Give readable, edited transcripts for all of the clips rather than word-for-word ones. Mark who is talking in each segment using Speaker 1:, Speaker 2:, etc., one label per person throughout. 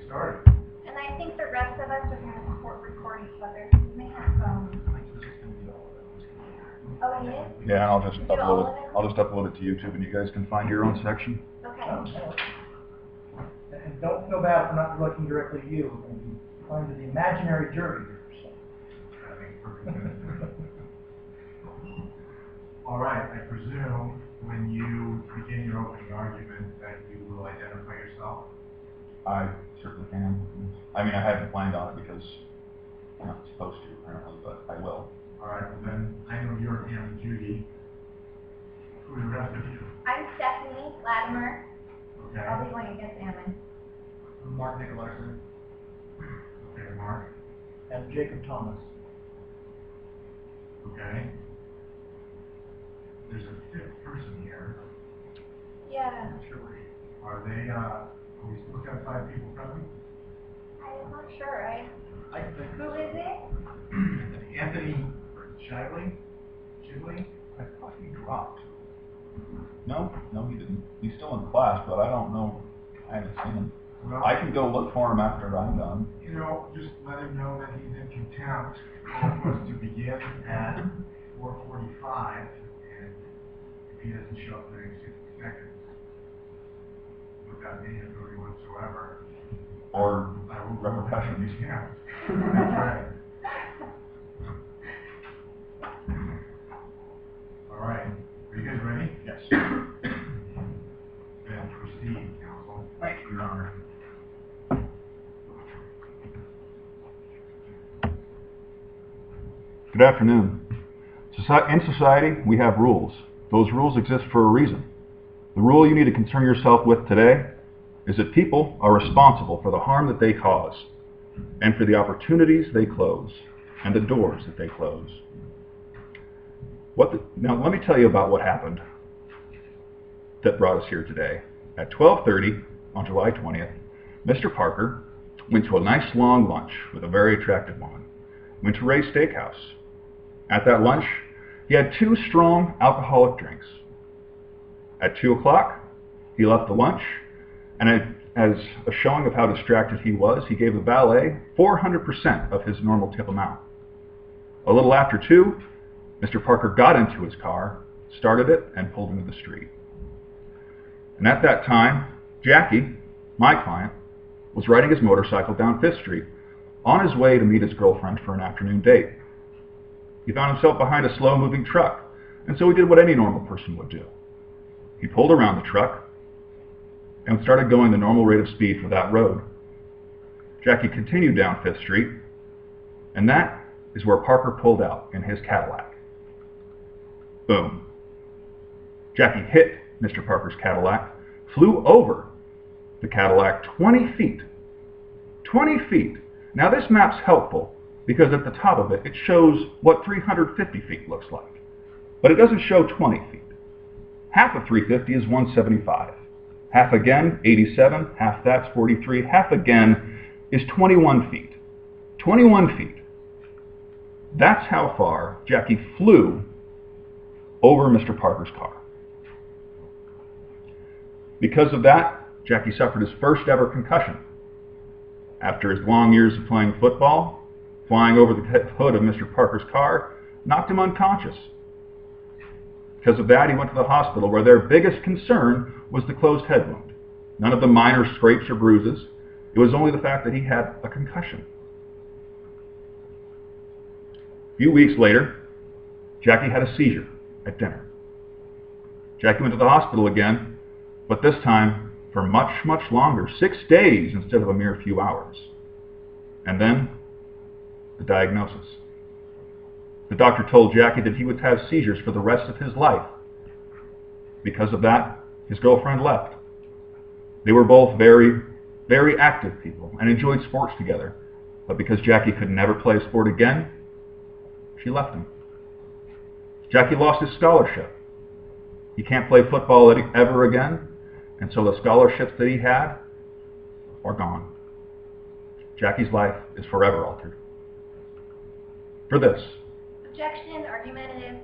Speaker 1: started.
Speaker 2: And I think the rest of us are going to record each other. We may have phones. Oh, he is?
Speaker 3: Yeah, I'll just
Speaker 2: Do all of
Speaker 3: upload it.
Speaker 2: it?
Speaker 3: I'll just upload it to YouTube, and you guys can find your own section.
Speaker 2: Okay.
Speaker 4: And don't feel bad for not looking directly at you. You're going to the imaginary jury here. So.
Speaker 1: That makes perfect sense. All right, I presume when you begin your opening argument that you will identify yourself.
Speaker 3: I certainly can. I mean, I hadn't planned on it because I'm not supposed to, apparently, but I will.
Speaker 1: All right, well then, I know you're Anne Judy. Who are the rest of you?
Speaker 2: I'm Stephanie Latimer.
Speaker 1: Okay.
Speaker 2: I'll be going against Ammon.
Speaker 4: I'm Mark Nicolarson.
Speaker 1: Okay, Mark.
Speaker 4: And Jacob Thomas.
Speaker 1: Okay. There's a fifth person here.
Speaker 2: Yeah.
Speaker 1: Are they, are we still got 5 people present?
Speaker 2: I'm not sure.
Speaker 4: I think
Speaker 2: Who is it?
Speaker 1: Anthony Shively?
Speaker 3: I thought he dropped. No, he didn't. He's still in class, but I don't know. I haven't seen him.
Speaker 1: Well,
Speaker 3: I can go look for him after I'm done.
Speaker 1: you know, just let him know that he's in contempt. We're supposed to begin at 4:45, and if he doesn't show up in the next 60 seconds, without any authority whatsoever,
Speaker 3: Or
Speaker 1: I will
Speaker 3: repercussions.
Speaker 1: Yeah, that's right. All right, are you guys ready?
Speaker 3: Yes.
Speaker 1: Then proceed, counsel.
Speaker 3: Thank you, Your Honor. Good afternoon. In society, we have rules. Those rules exist for a reason. The rule you need to concern yourself with today is that people are responsible for the harm that they cause, and for the opportunities they close, and the doors that they close. Now, let me tell you about what happened that brought us here today. At 12:30 on July 20th, Mr. Parker went to a nice long lunch with a very attractive woman. Went to Ray's Steakhouse. At that lunch, he had 2 strong alcoholic drinks. At 2 o'clock, he left the lunch, and as a showing of how distracted he was, he gave the valet 400% of his normal tip amount. A little after 2, Mr. Parker got into his car, started it, and pulled into the street. And at that time, Jackie, my client, was riding his motorcycle down 5th Street on his way to meet his girlfriend for an afternoon date. He found himself behind a slow-moving truck, and so he did what any normal person would do. He pulled around the truck and started going the normal rate of speed for that road. Jackie continued down 5th Street, and that is where Parker pulled out in his Cadillac. Boom. Jackie hit Mr. Parker's Cadillac, flew over the Cadillac 20 feet. 20 feet. Now this map's helpful because at the top of it, it shows what 350 feet looks like. But it doesn't show 20 feet. Half of 350 is 175. Half again, 87. Half that's 43. Half again is 21 feet. 21 feet. That's how far Jackie flew over Mr. Parker's car. Because of that, Jackie suffered his first ever concussion. After his long years of playing football, flying over the hood of Mr. Parker's car knocked him unconscious. Because of that, he went to the hospital where their biggest concern was the closed head wound. None of the minor scrapes or bruises. It was only the fact that he had a concussion. A few weeks later, Jackie had a seizure at dinner. Jackie went to the hospital again, but this time for much, much longer, 6 days instead of a mere few hours. And then, the diagnosis. The doctor told Jackie that he would have seizures for the rest of his life. Because of that, his girlfriend left. They were both very, very active people and enjoyed sports together. But because Jackie could never play a sport again, she left him. Jackie lost his scholarship. He can't play football ever again, and so the scholarships that he had are gone. Jackie's life is forever altered. For this,
Speaker 2: Objection, argumentative.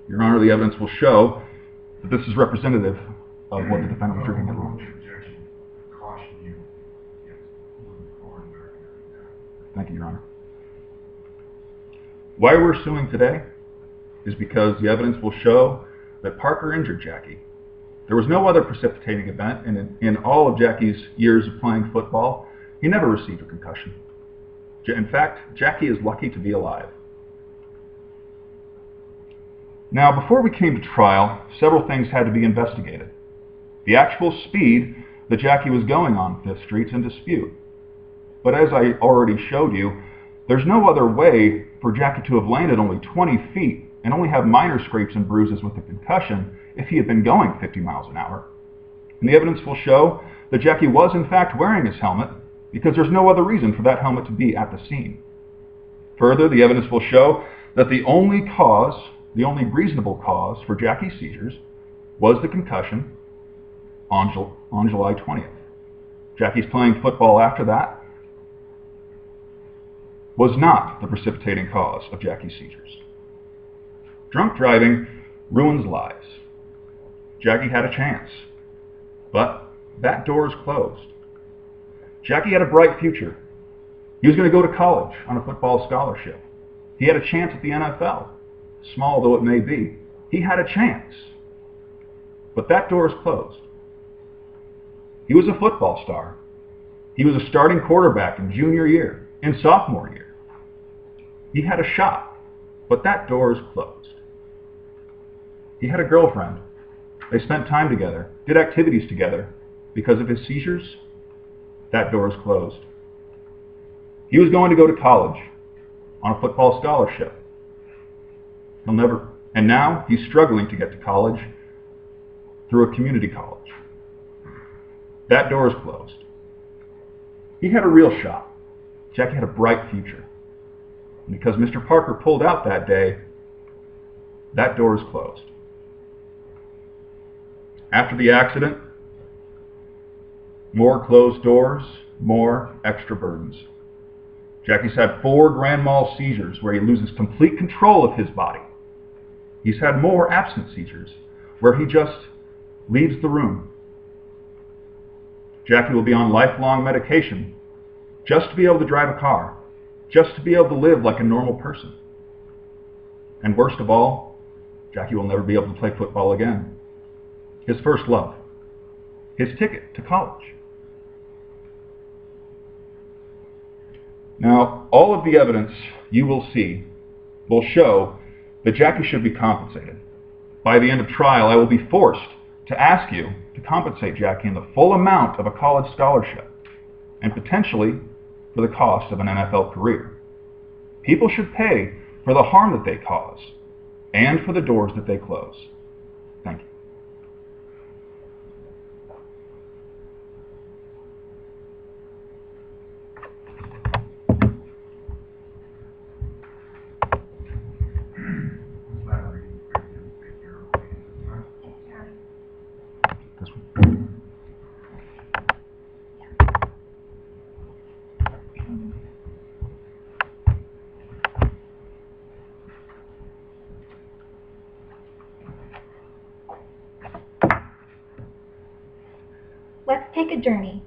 Speaker 3: Your Honor, the evidence will show that this is representative of what the defendant was drinking at lunch.
Speaker 1: Objection. Caution you. Yes.
Speaker 3: Thank you, Your Honor. Why we're suing today is because the evidence will show that Parker injured Jackie. There was no other precipitating event, and in all of Jackie's years of playing football, he never received a concussion. In fact, Jackie is lucky to be alive. Now, before we came to trial, several things had to be investigated. The actual speed that Jackie was going on Fifth Street's in dispute. But as I already showed you, there's no other way for Jackie to have landed only 20 feet and only have minor scrapes and bruises with a concussion if he had been going 50 miles an hour. And the evidence will show that Jackie was in fact wearing his helmet because there's no other reason for that helmet to be at the scene. Further, the evidence will show that the only reasonable cause for Jackie's seizures was the concussion on July 20th. Jackie's playing football after that was not the precipitating cause of Jackie's seizures. Drunk driving ruins lives. Jackie had a chance, but that door is closed. Jackie had a bright future. He was going to go to college on a football scholarship. He had a chance at the NFL, small though it may be. He had a chance, but that door is closed. He was a football star. He was a starting quarterback in junior year, in sophomore year. He had a shot, but that door is closed. He had a girlfriend. They spent time together, did activities together. Because of his seizures, that door is closed. He was going to go to college on a football scholarship. And now he's struggling to get to college through a community college. That door is closed. He had a real shot. Jackie had a bright future. And because Mr. Parker pulled out that day, that door is closed. After the accident, more closed doors, more extra burdens. Jackie's had 4 grand mal seizures where he loses complete control of his body. He's had more absent seizures where he just leaves the room. Jackie will be on lifelong medication just to be able to drive a car, just to be able to live like a normal person. And worst of all, Jackie will never be able to play football again. His first love, his ticket to college. Now, all of the evidence you will see will show that Jackie should be compensated. By the end of trial, I will be forced to ask you to compensate Jackie in the full amount of a college scholarship and potentially for the cost of an NFL career. People should pay for the harm that they cause and for the doors that they close. Thank you. This one.
Speaker 2: Let's take a journey.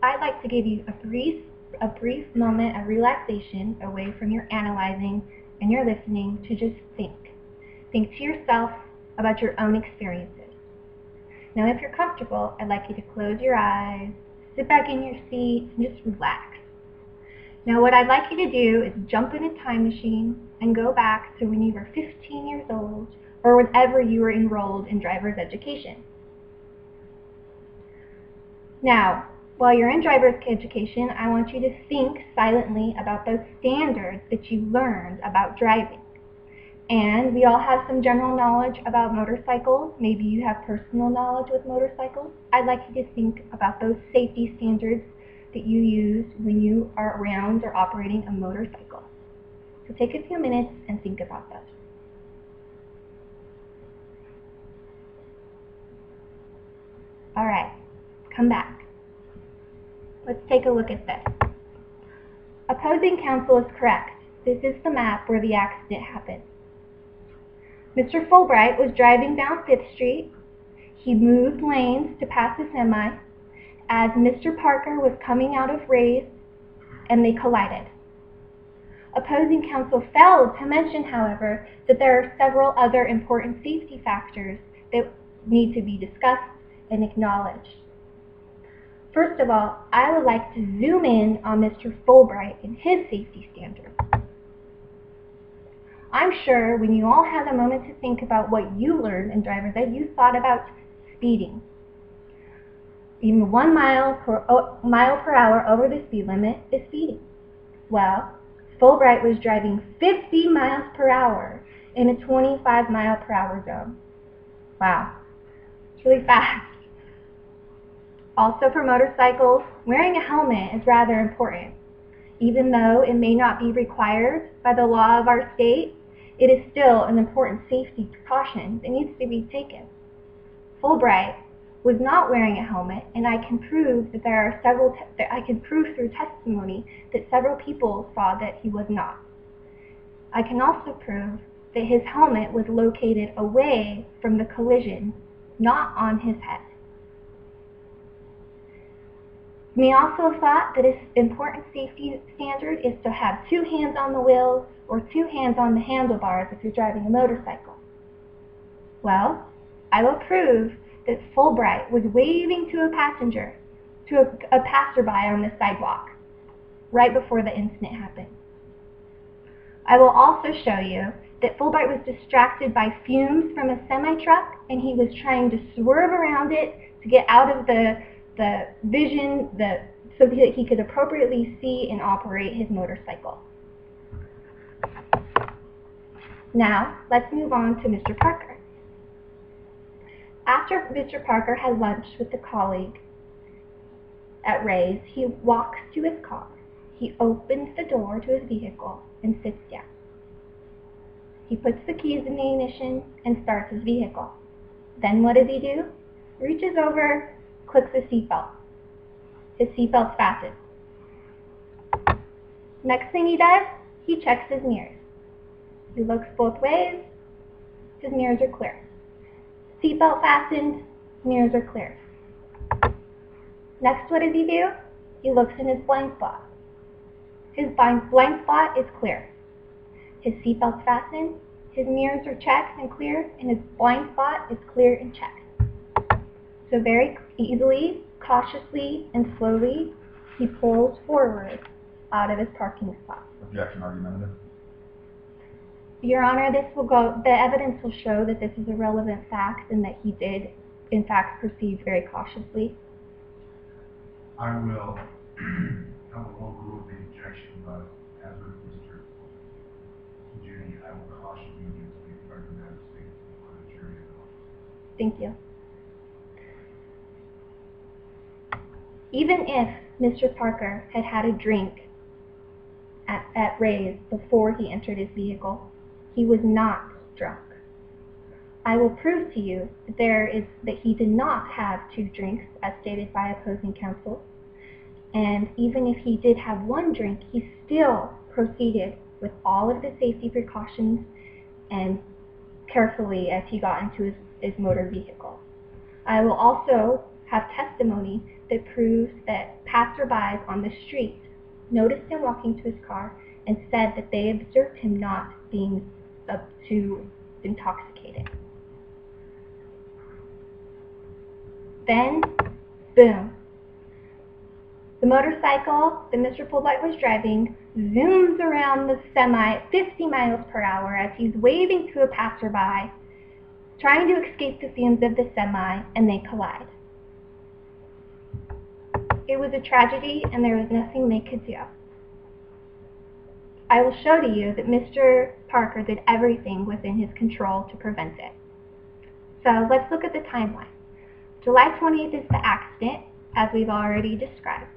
Speaker 2: I'd like to give you a brief moment of relaxation away from your analyzing and your listening to just think. Think to yourself about your own experiences. Now, if you're comfortable, I'd like you to close your eyes, sit back in your seat, and just relax. Now, what I'd like you to do is jump in a time machine and go back to when you were 15 years old or whenever you were enrolled in driver's education. Now, while you're in driver's education, I want you to think silently about those standards that you learned about driving. And we all have some general knowledge about motorcycles. Maybe you have personal knowledge with motorcycles. I'd like you to think about those safety standards that you use when you are around or operating a motorcycle. So take a few minutes and think about that. All right, come back. Let's take a look at this. Opposing counsel is correct. This is the map where the accident happened. Mr. Fulbright was driving down 5th Street. He moved lanes to pass a semi as Mr. Parker was coming out of Ray's, and they collided. Opposing counsel failed to mention, however, that there are several other important safety factors that need to be discussed and acknowledged. First of all, I would like to zoom in on Mr. Fulbright and his safety standards. I'm sure when you all had a moment to think about what you learned in driver's ed, you thought about speeding. Even 1 mile per hour over the speed limit is speeding. Well, Fulbright was driving 50 miles per hour in a 25 mile per hour zone. Wow, it's really fast. Also for motorcycles, wearing a helmet is rather important. Even though it may not be required by the law of our state, it is still an important safety precaution that needs to be taken. Fulbright was not wearing a helmet, and I can prove that I can prove through testimony that several people saw that he was not. I can also prove that his helmet was located away from the collision, not on his head. We also thought that an important safety standard is to have 2 hands on the wheels or 2 hands on the handlebars if you're driving a motorcycle. Well, I will prove that Fulbright was waving to a passenger, to a passerby on the sidewalk, right before the incident happened. I will also show you that Fulbright was distracted by fumes from a semi-truck, and he was trying to swerve around it to get out of the vision so that he could appropriately see and operate his motorcycle. Now, let's move on to Mr. Parker. After Mr. Parker had lunch with a colleague at Ray's, he walks to his car. He opens the door to his vehicle and sits down. He puts the keys in the ignition and starts his vehicle. Then what does he do? Reaches over, clicks his seatbelt. His seatbelt's fastened. Next thing he does, he checks his mirrors. He looks both ways. His mirrors are clear. Seatbelt fastened, mirrors are clear. Next, what does he do? He looks in his blind spot. His blind spot is clear. His seatbelt's fastened, his mirrors are checked and clear, and his blind spot is clear and checked. So very easily, cautiously, and slowly, he pulls forward out of his parking spot.
Speaker 3: Objection argumentative.
Speaker 2: Your Honor, the evidence will show that this is a relevant fact and that he did, in fact, proceed very cautiously.
Speaker 1: I will overrule the objection, but as with Mr. Judy, I will caution you against being present as a state for the jury.
Speaker 2: Thank you. Even if Mr. Parker had had a drink at Ray's before he entered his vehicle, he was not drunk. I will prove to you that he did not have 2 drinks, as stated by opposing counsel. And even if he did have 1 drink, he still proceeded with all of the safety precautions and carefully as he got into his motor vehicle. I will also have testimony that proves that passerbys on the street noticed him walking to his car and said that they observed him not being too intoxicated. Then, boom. The motorcycle that Mr. Fulbright was driving zooms around the semi 50 miles per hour as he's waving to a passerby, trying to escape the fumes of the semi, and they collide. It was a tragedy, and there was nothing they could do. I will show to you that Mr. Parker did everything within his control to prevent it. So let's look at the timeline. July 20th is the accident, as we've already described.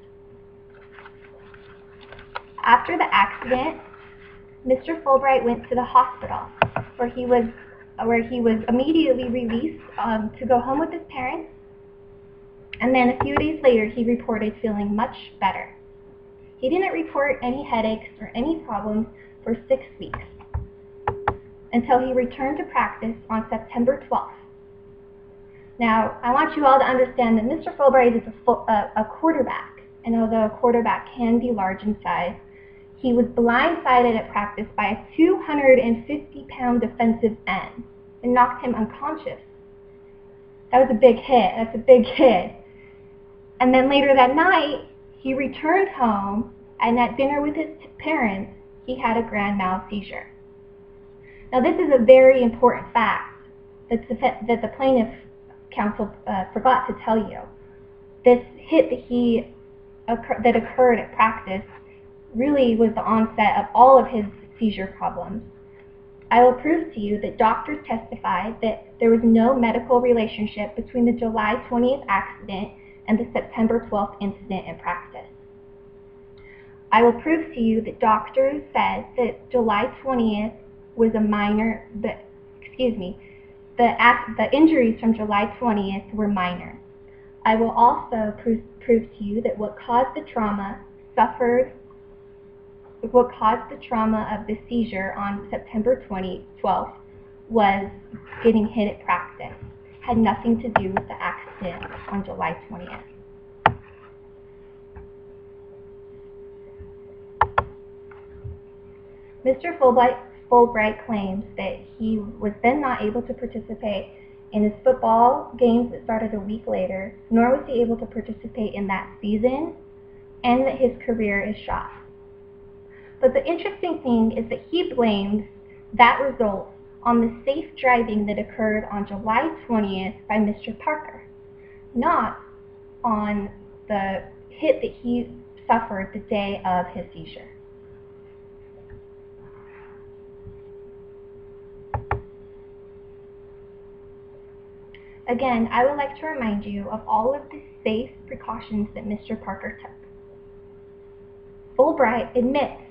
Speaker 2: After the accident, Mr. Fulbright went to the hospital, where he was immediately released to go home with his parents. And then a few days later, he reported feeling much better. He didn't report any headaches or any problems for 6 weeks until he returned to practice on September 12th. Now, I want you all to understand that Mr. Fulbright is a quarterback, and although a quarterback can be large in size, He was blindsided at practice by a 250-pound defensive end and knocked him unconscious. That was a big hit. That's a big hit. And then later that night, he returned home, and at dinner with his parents, he had a grand mal seizure. Now, this is a very important fact that the plaintiff counsel forgot to tell you. This hit that occurred at practice really was the onset of all of his seizure problems. I will prove to you that doctors testified that there was no medical relationship between the July 20th accident and the September 12th incident in practice. I will prove to you that doctors said that July 20th was a minor, the injuries from July 20th were minor. I will also prove to you that what caused the trauma of the seizure on September 12th was getting hit at practice. Had nothing to do with the accident on July 20th. Mr. Fulbright claims that he was then not able to participate in his football games that started a week later, nor was he able to participate in that season, and that his career is shot. But the interesting thing is that he blames that result on the safe driving that occurred on July 20th by Mr. Parker, not on the hit that he suffered the day of his seizure. Again, I would like to remind you of all of the safe precautions that Mr. Parker took. Fulbright admits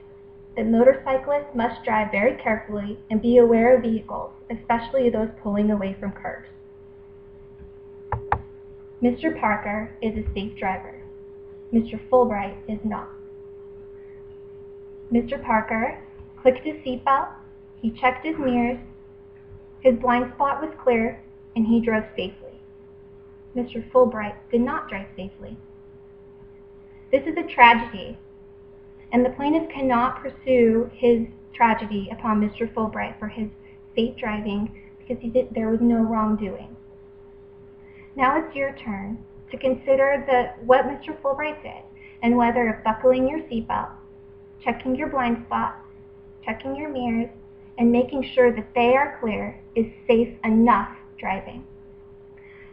Speaker 2: that motorcyclists must drive very carefully and be aware of vehicles, especially those pulling away from curbs. Mr. Parker is a safe driver. Mr. Fulbright is not. Mr. Parker clicked his seatbelt, he checked his mirrors, his blind spot was clear, and he drove safely. Mr. Fulbright did not drive safely. This is a tragedy, and the plaintiff cannot pursue his tragedy upon Mr. Fulbright for his safe driving because there was no wrongdoing. Now it's your turn to consider what Mr. Fulbright did, and whether buckling your seatbelt, checking your blind spot, checking your mirrors, and making sure that they are clear is safe enough driving.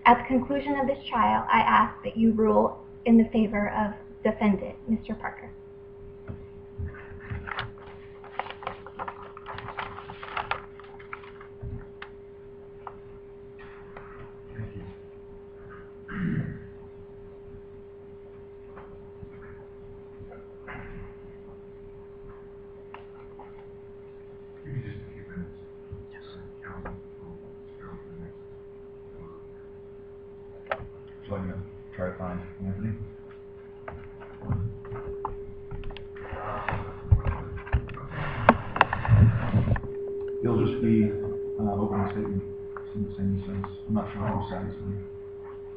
Speaker 2: At the conclusion of this trial, I ask that you rule in the favor of defendant, Mr. Parker.
Speaker 1: Thank you. Give me just a few minutes. Yes. Counsel will go for the next.
Speaker 3: So I'm going to try to find Anthony. He'll just be opening statement in the same sense. I'm not sure whose side he's on.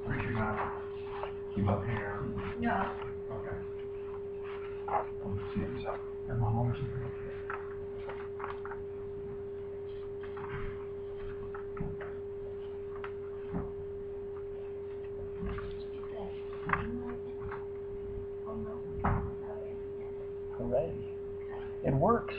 Speaker 1: We came out
Speaker 3: Keep up.
Speaker 1: here.
Speaker 2: No.
Speaker 1: Okay.
Speaker 3: Let's see if he's up. Am I home or something?
Speaker 4: Hooray. It works.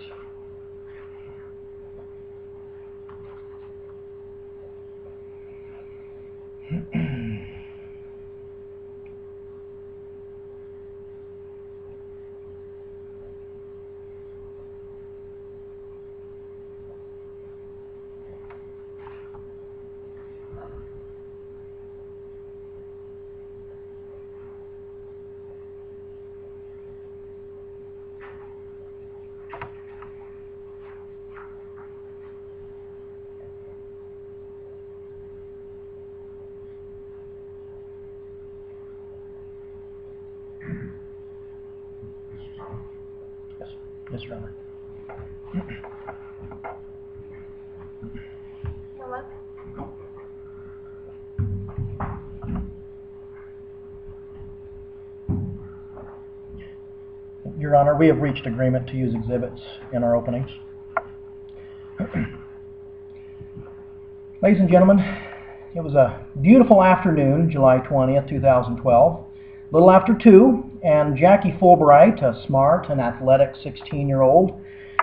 Speaker 1: Mr. Thomas.
Speaker 4: Yes, Mr. Runner. Your Honor, we have reached agreement to use exhibits in our openings. Ladies and gentlemen, it was a beautiful afternoon, July 20th, 2012. A little after 2, and Jackie Fulbright, a smart and athletic 16-year-old,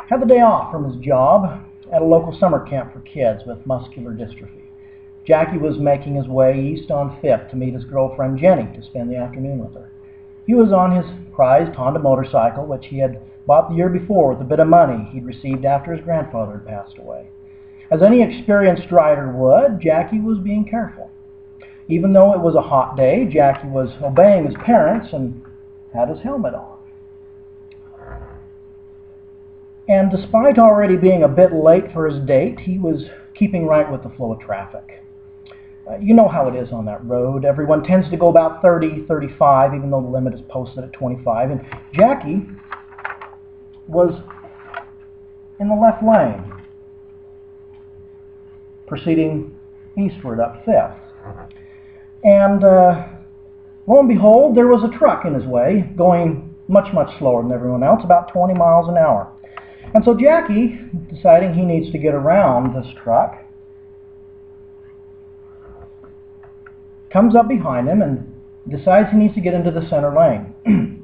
Speaker 4: had the day off from his job at a local summer camp for kids with muscular dystrophy. Jackie was making his way east on 5th to meet his girlfriend Jenny to spend the afternoon with her. He was on his prized Honda motorcycle, which he had bought the year before with a bit of money he'd received after his grandfather had passed away. As any experienced rider would, Jackie was being careful. Even though it was a hot day, Jackie was obeying his parents and had his helmet on. And despite already being a bit late for his date, he was keeping right with the flow of traffic. You know how it is on that road. Everyone tends to go about 30, 35, even though the limit is posted at 25. And Jackie was in the left lane, proceeding eastward up 5th. And lo and behold, there was a truck in his way, going much, much slower than everyone else, about 20 miles an hour. And so Jackie, deciding he needs to get around this truck, comes up behind him and decides he needs to get into the center lane.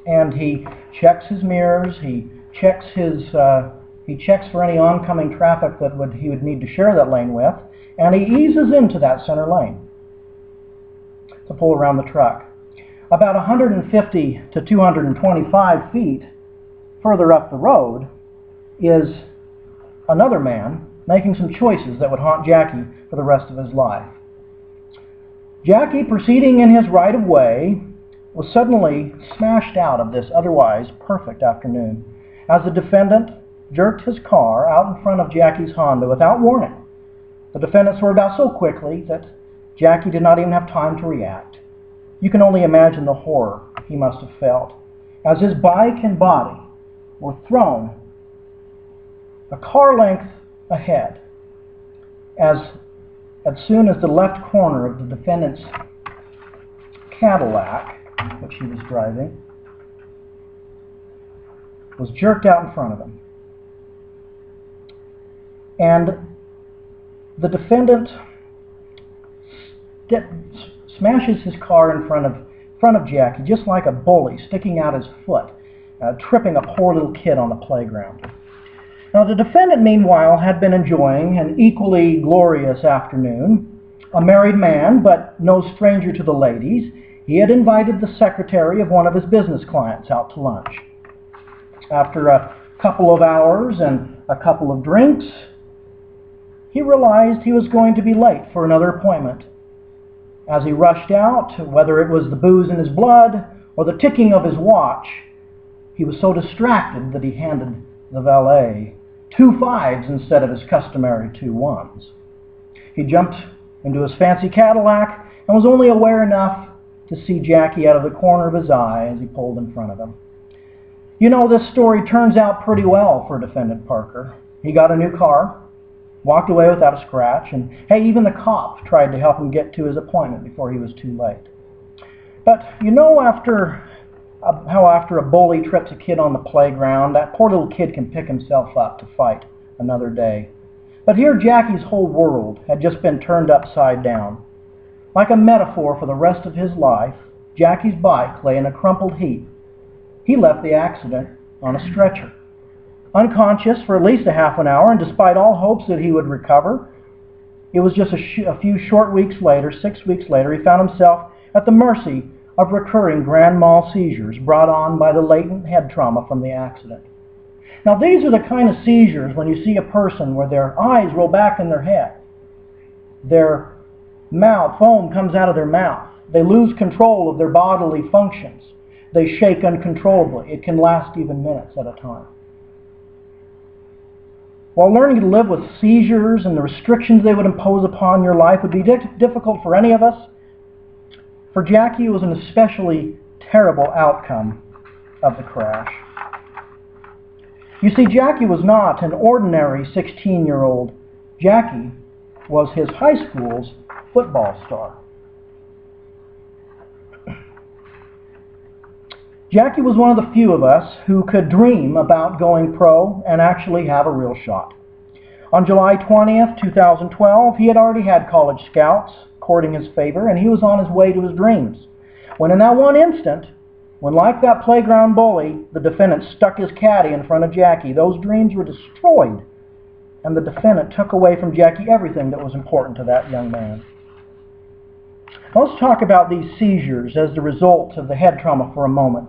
Speaker 4: And he checks his mirrors, he checks for any oncoming traffic that he would need to share that lane with, and he eases into that center lane to pull around the truck. About 150 to 225 feet further up the road is another man making some choices that would haunt Jackie for the rest of his life. Jackie, proceeding in his right-of-way, was suddenly smashed out of this otherwise perfect afternoon as the defendant jerked his car out in front of Jackie's Honda without warning. The defendant swerved out so quickly that Jackie did not even have time to react. You can only imagine the horror he must have felt as his bike and body were thrown a car length ahead as soon as the left corner of the defendant's Cadillac, which he was driving, was jerked out in front of him. And the defendant smashes his car in front of Jackie, just like a bully sticking out his foot, tripping a poor little kid on the playground. Now, the defendant, meanwhile, had been enjoying an equally glorious afternoon. A married man, but no stranger to the ladies, he had invited the secretary of one of his business clients out to lunch. After a couple of hours and a couple of drinks, he realized he was going to be late for another appointment. As he rushed out, whether it was the booze in his blood or the ticking of his watch, he was so distracted that he handed the valet 2 5s instead of his customary 2 1s. He jumped into his fancy Cadillac and was only aware enough to see Jackie out of the corner of his eye as he pulled in front of him. You know, this story turns out pretty well for Defendant Parker. He got a new car, walked away without a scratch, and hey, even the cop tried to help him get to his appointment before he was too late. But you know, how after a bully trips a kid on the playground, that poor little kid can pick himself up to fight another day. But here Jackie's whole world had just been turned upside down. Like a metaphor for the rest of his life, Jackie's bike lay in a crumpled heap. He left the accident on a stretcher. Unconscious for at least a half an hour, and despite all hopes that he would recover, it was just a few short weeks later, 6 weeks later, he found himself at the mercy of recurring grand mal seizures brought on by the latent head trauma from the accident. Now, these are the kind of seizures when you see a person where their eyes roll back in their head, their mouth, foam comes out of their mouth, they lose control of their bodily functions, they shake uncontrollably. It can last even minutes at a time. While learning to live with seizures and the restrictions they would impose upon your life would be difficult for any of us, for Jackie, it was an especially terrible outcome of the crash. You see, Jackie was not an ordinary 16-year-old. Jackie was his high school's football star. Jackie was one of the few of us who could dream about going pro and actually have a real shot. On July 20th, 2012, he had already had college scouts courting his favor, and he was on his way to his dreams. When in that one instant, when like that playground bully, the defendant stuck his caddy in front of Jackie, those dreams were destroyed, and the defendant took away from Jackie everything that was important to that young man. Let's talk about these seizures as the result of the head trauma for a moment.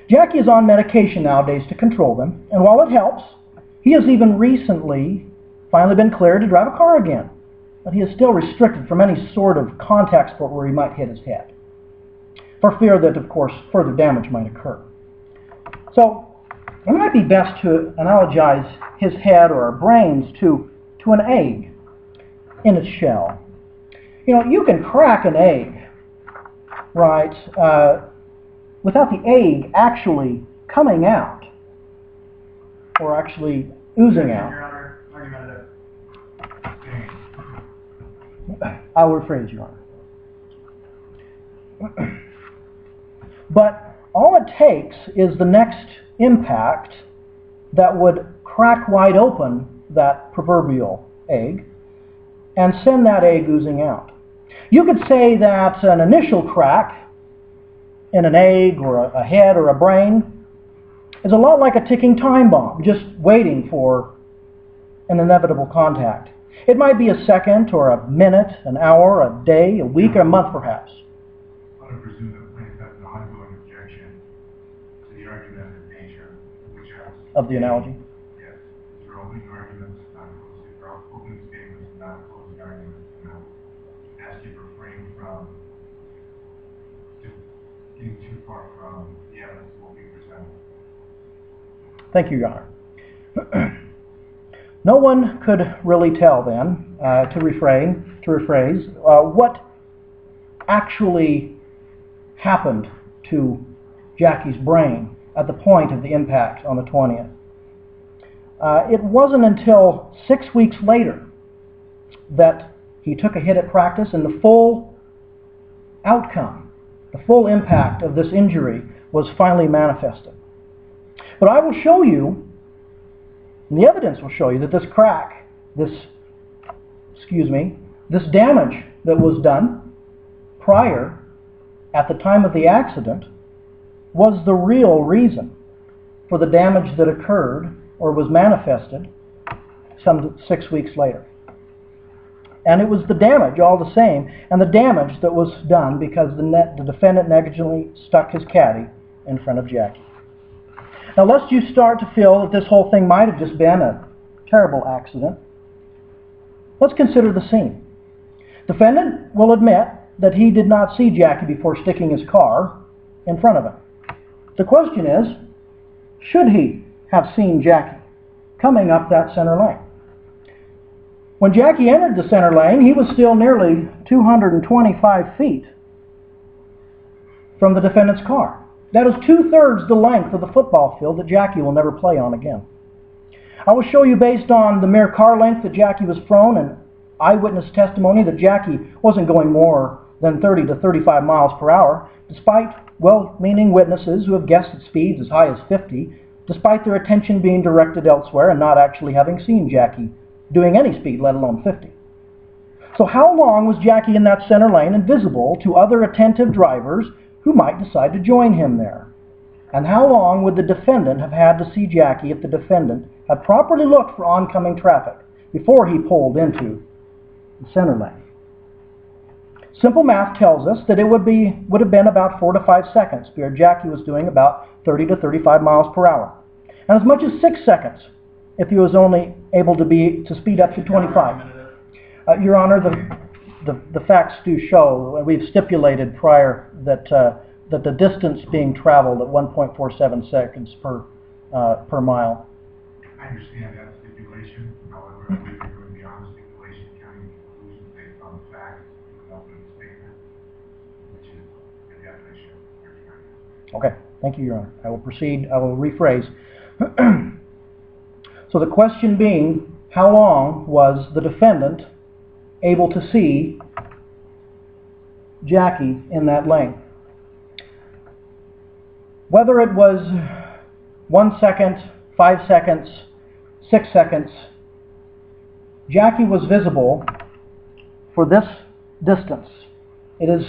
Speaker 4: Jackie is on medication nowadays to control them, and while it helps, he has even recently finally been cleared to drive a car again, but he is still restricted from any sort of contact sport where he might hit his head, for fear that, of course, further damage might occur. So, it might be best to analogize his head or our brains to an egg in its shell. You know, you can crack an egg, right, without the egg actually coming out or actually oozing out.
Speaker 1: Your Honor, argumentative.
Speaker 4: I'll rephrase, Your Honor. But all it takes is the next impact that would crack wide open that proverbial egg and send that egg oozing out. You could say that an initial crack in an egg or a head or a brain is a lot like a ticking time bomb, just waiting for an inevitable contact. It might be a second or a minute, an hour, a day, a week, or a month perhaps.
Speaker 1: I would presume that the plaintiff has an ongoing objection to the argumentative nature, which has...
Speaker 4: Of the analogy?
Speaker 1: Yes. These are opening arguments, not closing, or opening statements, not closing arguments. And I would ask you to refrain from getting too far from the evidence of what we present.
Speaker 4: Thank you, Your Honor. No one could really tell then, to rephrase, what actually happened to Jackie's brain at the point of the impact on the 20th. It wasn't until 6 weeks later that he took a hit at practice and the full outcome, the full impact of this injury was finally manifested. But I will show you, and the evidence will show you, that this crack, this damage that was done prior, at the time of the accident, was the real reason for the damage that occurred or was manifested some 6 weeks later. And it was the damage all the same, and the damage that was done because the defendant negligently stuck his caddy in front of Jackie. Now, lest you start to feel that this whole thing might have just been a terrible accident, let's consider the scene. Defendant will admit that he did not see Jackie before sticking his car in front of him. The question is, should he have seen Jackie coming up that center lane? When Jackie entered the center lane, he was still nearly 225 feet from the defendant's car. That is 2/3 the length of the football field that Jackie will never play on again. I will show you, based on the mere car length that Jackie was thrown and eyewitness testimony, that Jackie wasn't going more than 30 to 35 miles per hour, despite well-meaning witnesses who have guessed at speeds as high as 50, despite their attention being directed elsewhere and not actually having seen Jackie doing any speed, let alone 50. So how long was Jackie in that center lane and visible to other attentive drivers who might decide to join him there? And how long would the defendant have had to see Jackie if the defendant had properly looked for oncoming traffic before he pulled into the center lane? Simple math tells us that it would have been about 4 to 5 seconds, because Jackie was doing about 30 to 35 miles per hour. And as much as 6 seconds if he was only able to speed up to 25. Your Honor, the facts do show, we've stipulated prior that the distance being traveled at 1.47 seconds per mile.
Speaker 1: I understand that stipulation. However, I believe you're going beyond the stipulation, counting conclusions based on the facts of an opening statement, which is the definition of argument.
Speaker 4: Okay, thank you, Your Honor. I will proceed. I will rephrase. So the question being, how long was the defendant able to see Jackie in that lane? Whether it was 1 second, 5 seconds, 6 seconds, Jackie was visible for this distance. It is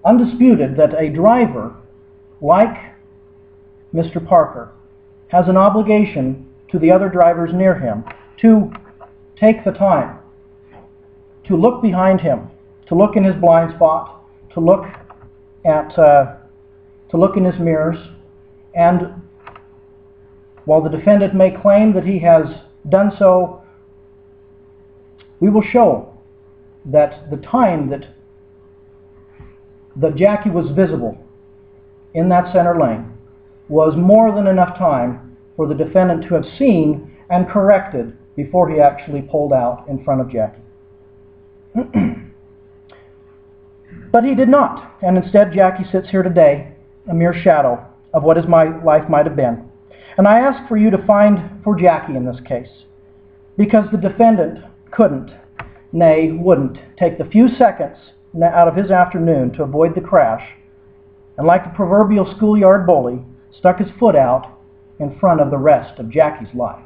Speaker 4: undisputed that a driver like Mr. Parker has an obligation to the other drivers near him to take the time to look behind him, to look in his blind spot, to look in his mirrors, and while the defendant may claim that he has done so, we will show that the time that Jackie was visible in that center lane was more than enough time for the defendant to have seen and corrected before he actually pulled out in front of Jackie. But he did not, and instead Jackie sits here today, a mere shadow of what his life might have been. And I ask for you to find for Jackie in this case, because the defendant couldn't, nay, wouldn't, take the few seconds out of his afternoon to avoid the crash, and like the proverbial schoolyard bully, stuck his foot out in front of the rest of Jackie's life.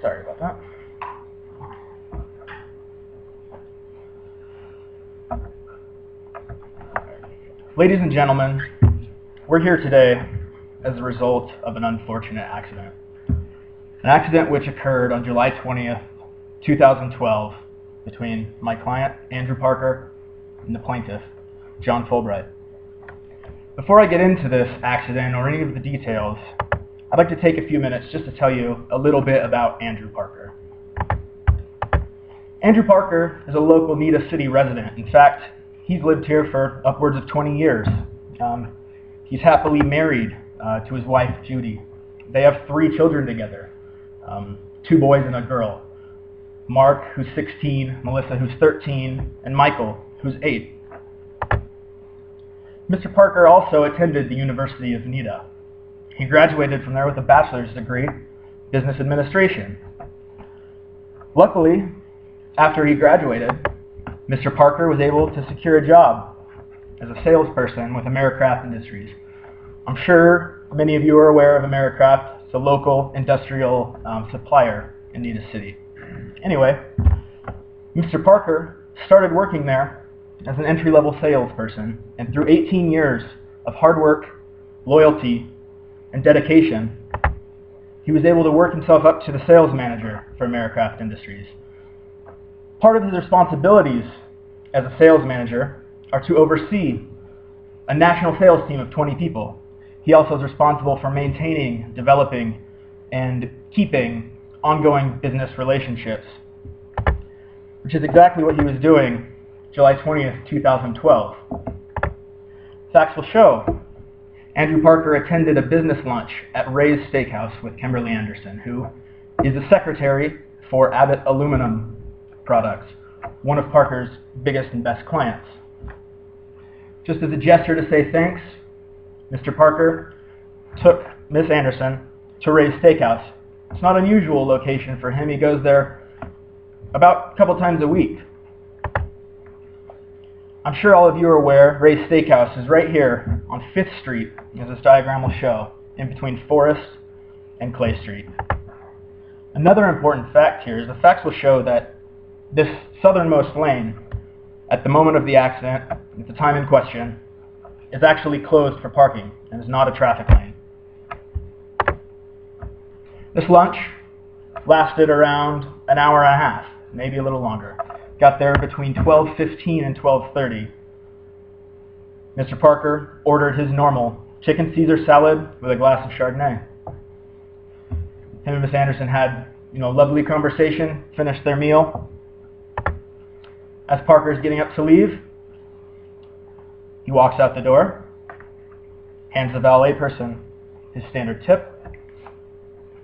Speaker 4: Sorry about that.
Speaker 5: Ladies and gentlemen, we're here today as a result of an unfortunate accident. An accident which occurred on July 20th, 2012 between my client, Andrew Parker, and the plaintiff, John Fulbright. Before I get into this accident or any of the details, I'd like to take a few minutes just to tell you a little bit about Andrew Parker. Andrew Parker is a local Nita City resident. In fact, he's lived here for upwards of 20 years. He's happily married to his wife, Judy. They have 3 children together, 2 boys and a girl. Mark, who's 16, Melissa, who's 13, and Michael, who's 8. Mr. Parker also attended the University of Nita. He graduated from there with a bachelor's degree, business administration. Luckily, after he graduated, Mr. Parker was able to secure a job as a salesperson with Americraft Industries. I'm sure many of you are aware of Americraft. It's a local industrial supplier in Nita City. Anyway, Mr. Parker started working there as an entry-level salesperson, and through 18 years of hard work, loyalty, and dedication, he was able to work himself up to the sales manager for Americraft Industries. Part of his responsibilities as a sales manager are to oversee a national sales team of 20 people. He also is responsible for maintaining, developing, and keeping ongoing business relationships, which is exactly what he was doing July 20th, 2012. Facts will show Andrew Parker attended a business lunch at Ray's Steakhouse with Kimberly Anderson, who is the secretary for Abbott Aluminum Products, one of Parker's biggest and best clients. Just as a gesture to say thanks, Mr. Parker took Miss Anderson to Ray's Steakhouse. It's not an unusual location for him. He goes there about a couple times a week. I'm sure all of you are aware, Ray's Steakhouse is right here on 5th Street, as this diagram will show, in between Forest and Clay Street. Another important fact here is the facts will show that this southernmost lane, at the moment of the accident, at the time in question, is actually closed for parking and is not a traffic lane. This lunch lasted around an hour and a half, maybe a little longer. Got there between 12:15 and 12:30. Mr. Parker ordered his normal chicken Caesar salad with a glass of Chardonnay. Him and Miss Anderson had, a lovely conversation, finished their meal. As Parker's getting up to leave, he walks out the door, hands the valet person his standard tip,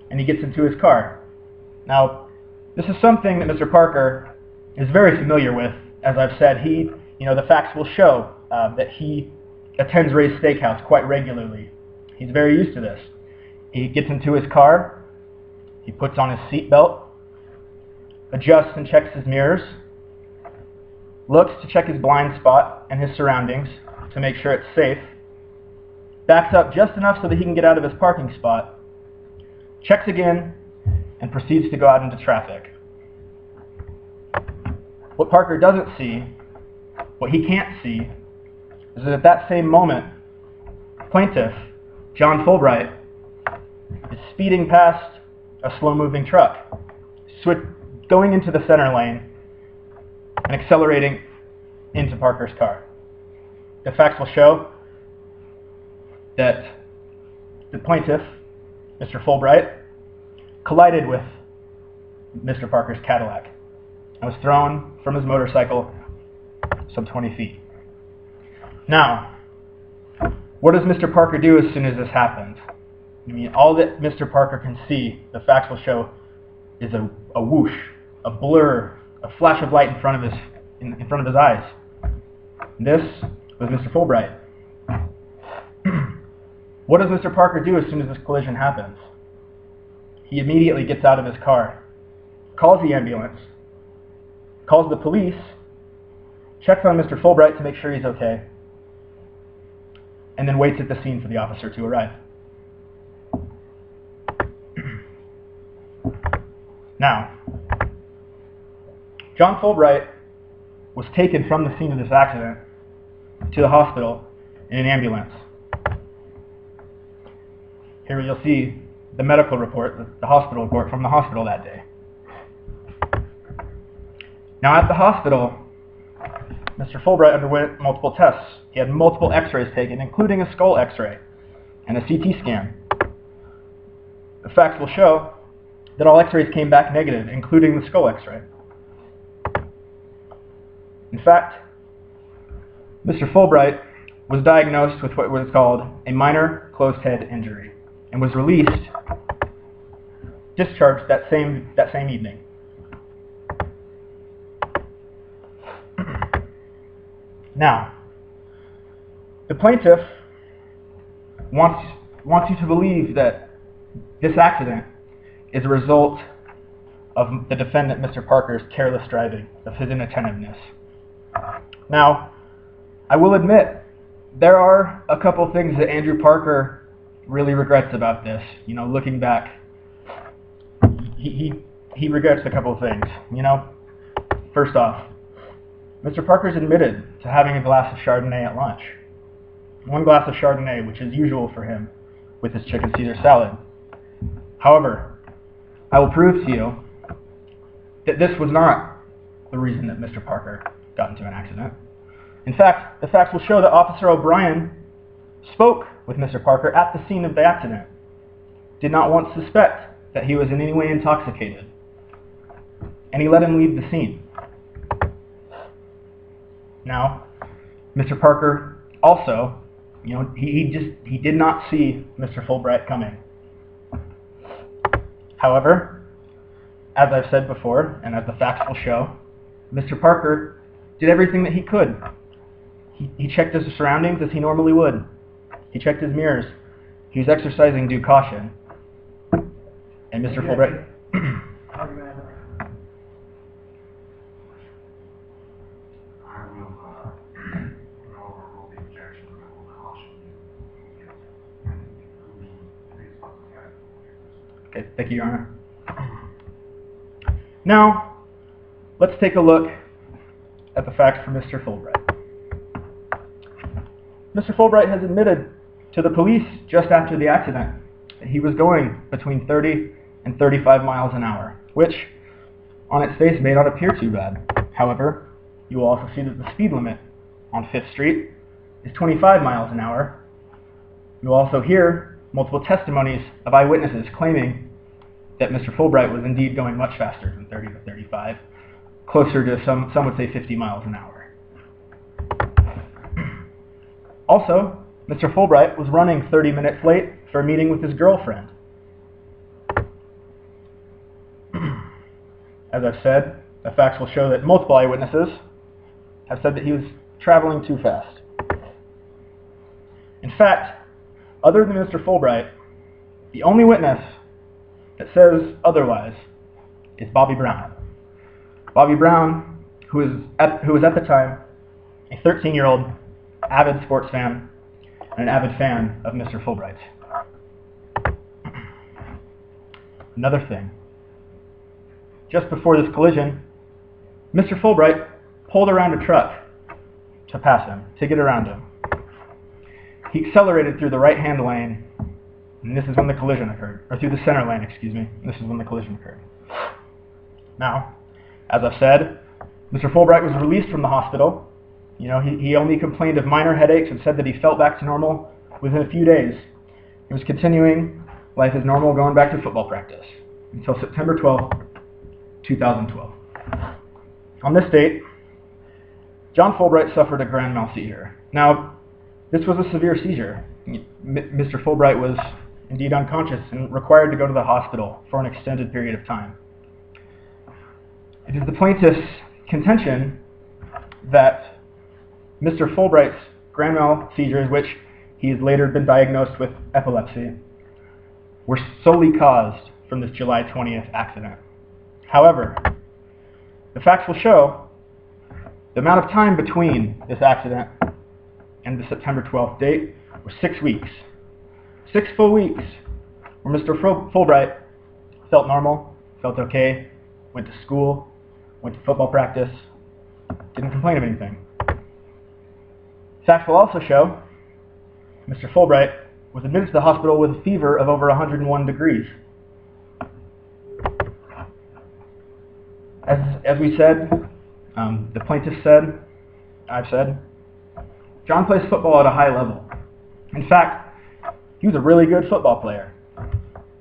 Speaker 5: and he gets into his car. Now, this is something that Mr. Parker is very familiar with. As I've said, the facts will show that he attends Ray's Steakhouse quite regularly. He's very used to this. He gets into his car, he puts on his seatbelt, adjusts and checks his mirrors, looks to check his blind spot and his surroundings to make sure it's safe, backs up just enough so that he can get out of his parking spot, checks again, and proceeds to go out into traffic. What Parker doesn't see, what he can't see, is that at that same moment, plaintiff, John Fulbright, is speeding past a slow-moving truck, going into the center lane and accelerating into Parker's car. The facts will show that the plaintiff, Mr. Fulbright, collided with Mr. Parker's Cadillac and was thrown from his motorcycle some 20 feet. Now, what does Mr. Parker do as soon as this happens? All that Mr. Parker can see, the facts will show, is a whoosh, a blur, a flash of light in front of his eyes. This was Mr. Fulbright. What does Mr. Parker do as soon as this collision happens? He immediately gets out of his car, calls the ambulance, calls the police, checks on Mr. Fulbright to make sure he's okay, and then waits at the scene for the officer to arrive. Now, John Fulbright was taken from the scene of this accident to the hospital in an ambulance. Here you'll see the medical report, the hospital report from the hospital that day. Now at the hospital, Mr. Fulbright underwent multiple tests. He had multiple x-rays taken, including a skull x-ray and a CT scan. The facts will show that all x-rays came back negative, including the skull x-ray. In fact, Mr. Fulbright was diagnosed with what was called a minor closed head injury and was discharged that same evening. Now, the plaintiff wants you to believe that this accident is a result of the defendant, Mr. Parker's careless driving, of his inattentiveness. Now, I will admit, there are a couple things that Andrew Parker really regrets about this. Looking back, he regrets a couple of things. First off, Mr. Parker's admitted to having a glass of Chardonnay at lunch. One glass of Chardonnay, which is usual for him with his chicken Caesar salad. However, I will prove to you that this was not the reason that Mr. Parker got into an accident. In fact, the facts will show that Officer O'Brien spoke with Mr. Parker at the scene of the accident, did not once suspect that he was in any way intoxicated, and he let him leave the scene. Now, Mr. Parker also, he did not see Mr. Fulbright coming. However, as I've said before, and as the facts will show, Mr. Parker did everything that he could. He checked his surroundings as he normally would. He checked his mirrors. He was exercising due caution. And Mr. Fulbright...
Speaker 1: I will overrule the objection, but I will caution you against conclusion based on the fact.
Speaker 5: Okay, thank you, Your Honor. Now, let's take a look at the facts for Mr. Fulbright. Mr. Fulbright has admitted to the police just after the accident that he was going between 30 and 35 miles an hour, which on its face may not appear too bad. However, you will also see that the speed limit on 5th Street is 25 miles an hour. You will also hear multiple testimonies of eyewitnesses claiming that Mr. Fulbright was indeed going much faster than 30 to 35, closer to some would say 50 miles an hour. Also, Mr. Fulbright was running 30 minutes late for a meeting with his girlfriend. As I've said, the facts will show that multiple eyewitnesses have said that he was traveling too fast. In fact, other than Mr. Fulbright, the only witness that says otherwise is Bobby Brown. Bobby Brown, who was at the time a 13-year-old avid sports fan and an avid fan of Mr. Fulbright. Another thing, just before this collision, Mr. Fulbright pulled around a truck to pass him, to get around him. He accelerated through the right-hand lane, and this is when the collision occurred, or through the center lane, excuse me, and this is when the collision occurred. Now, as I've said, Mr. Fulbright was released from the hospital. You know, he only complained of minor headaches and said that he felt back to normal within a few days. He was continuing life as normal, going back to football practice until September 12, 2012. On this date, John Fulbright suffered a grand mal seizure. Now, this was a severe seizure. Mr. Fulbright was indeed unconscious and required to go to the hospital for an extended period of time. It is the plaintiff's contention that Mr. Fulbright's grand mal seizures, which he has later been diagnosed with epilepsy, were solely caused from this July 20th accident. However, the facts will show the amount of time between this accident and the September 12th date was 6 weeks. 6 full weeks where Mr. Fulbright felt normal, felt okay, went to school, went to football practice, didn't complain of anything. Facts will also show Mr. Fulbright was admitted to the hospital with a fever of over 101 degrees. As we said, the plaintiff said, I've said, John plays football at a high level. In fact, he was a really good football player.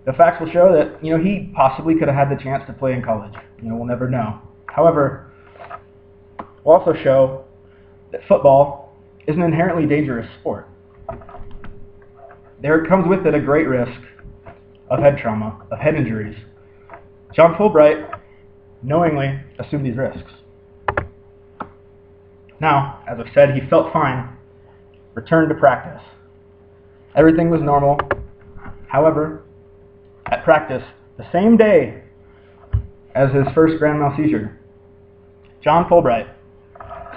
Speaker 5: The facts will show that, he possibly could have had the chance to play in college. We'll never know. However, we'll also show that football is an inherently dangerous sport. There comes with it a great risk of head trauma, of head injuries. John Fulbright knowingly assumed these risks. Now, as I've said, he felt fine, returned to practice. Everything was normal. However, at practice, the same day as his first grand mal seizure, John Fulbright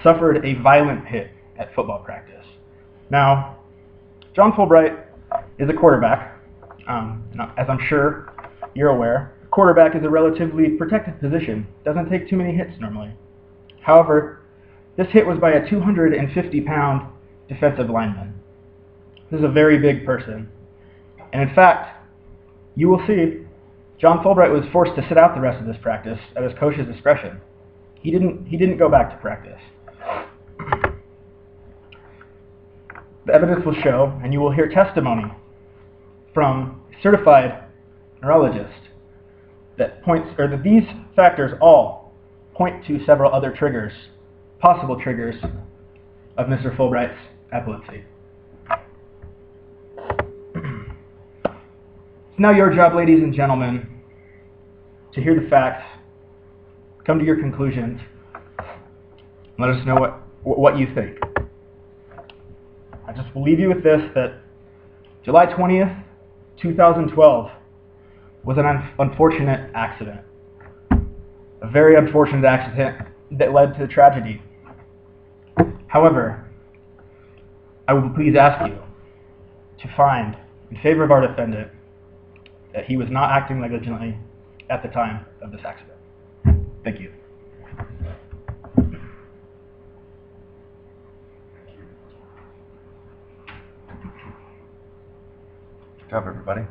Speaker 5: suffered a violent hit at football practice. Now, John Fulbright is a quarterback. As I'm sure you're aware, quarterback is a relatively protected position. Doesn't take too many hits normally. However, this hit was by a 250-pound defensive lineman. This is a very big person. And in fact, you will see, John Fulbright was forced to sit out the rest of this practice at his coach's discretion. He didn't go back to practice. The evidence will show, and you will hear testimony from a certified neurologist that these factors all point to several other triggers, possible triggers of Mr. Fulbright's epilepsy. It's now your job, ladies and gentlemen, to hear the facts, come to your conclusions, and let us know what you think. I just will leave you with this, that July 20th, 2012 was an unfortunate accident. A very unfortunate accident that led to tragedy. However, I would please ask you to find, in favor of our defendant, that he was not acting negligently at the time of this accident. Thank you.
Speaker 3: Good job, everybody.